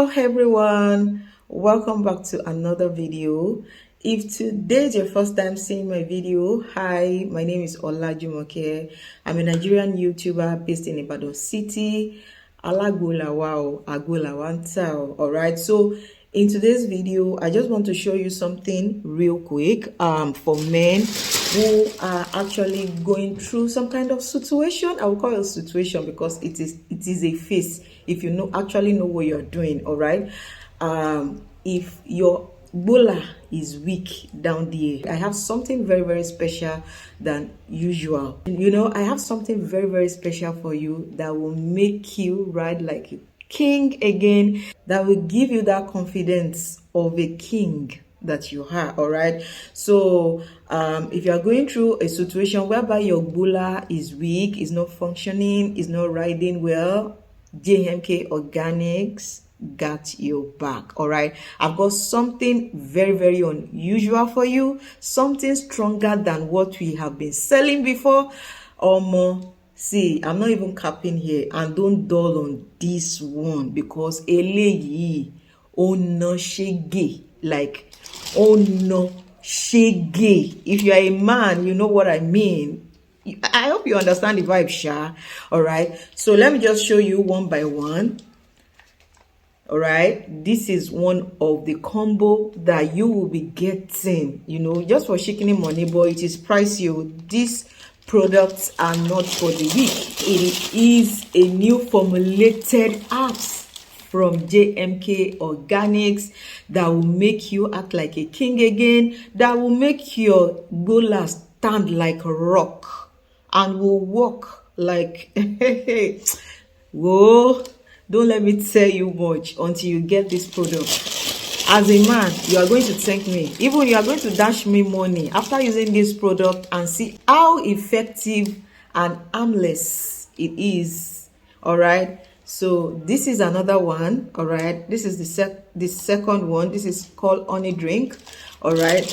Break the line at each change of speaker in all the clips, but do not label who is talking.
Hello everyone, welcome back to another video. If today is your first time seeing my video, hi, my name is Olajumoke. I'm a Nigerian YouTuber based in Ibadan City. Alagbola wow, Agbola wanta. All right, so in today's video, I just want to show you something real quick for men who are actually going through some kind of situation. I will call it a situation because it is a phase. If you actually know what you're doing, all right. If your Gbola is weak down there, I have something very, very special than usual. I have something very, very special for you that will make you ride like a king again, that will give you that confidence of a king that you are. All right, so if you are going through a situation whereby your Gbola is weak, is not functioning, is not riding well, JMK Organics got your back. All right, I've got something very, very unusual for you, something stronger than what we have been selling before. More. See, I'm not even capping here, and don't dull on this one because eléyìí ó ná ṣégè, like ó ná ṣégè. If you are a man, you know what I mean. I hope you understand the vibe, Sha. All right, so let me just show you one by one. All right, this is one of the combo that you will be getting, just for shaking money, but it is pricey. These products are not for the weak. It is a new formulated apps from JMK Organics that will make you act like a king again, that will make your Gbola stand like a rock and will walk like whoa. Don't let me tell you much until you get this product. As a man, you are going to thank me. Even you are going to dash me money after using this product and see how effective and harmless it is. All right. So this is another one. All right. This is the second one. This is called honey drink. All right.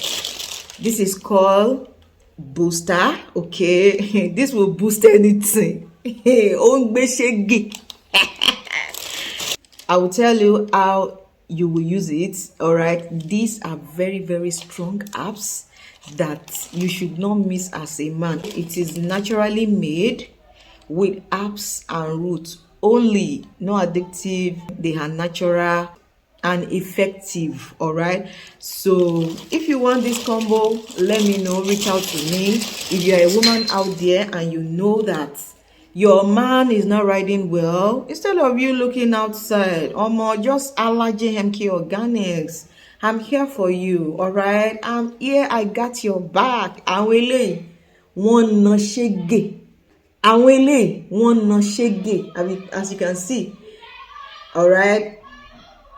This is called booster. Okay. This will boost anything. I will tell you how you will use it. All right, these are very, very strong apps that you should not miss as a man. It is naturally made with apps and roots only, no addictive. They are natural and effective. All right, so if you want this combo, let me know. Reach out to me. If you are a woman out there and you know that your man is not riding well, instead of you looking outside, just allergy JMK Organics. I'm here for you. All right, I'm here. I got your back. Awele one no shege. Awele one no shege. As you can see. All right.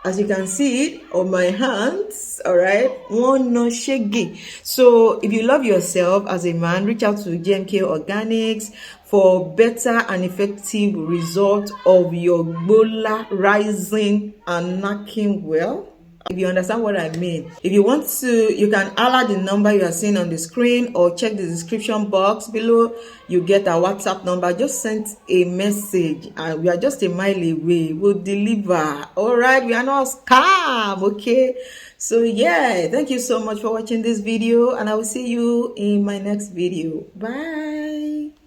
As you can see it on my hands, all right, one no shaggy. So if you love yourself as a man, reach out to JMK Organics for better and effective result of your Gbola rising and knocking well. If you understand what I mean. If you want to, you can holler the number you are seeing on the screen or check the description box below. You get our WhatsApp number. Just send a message. We are just a mile away. We'll deliver. All right. We are not scam. Okay. So yeah, thank you so much for watching this video, and I will see you in my next video. Bye.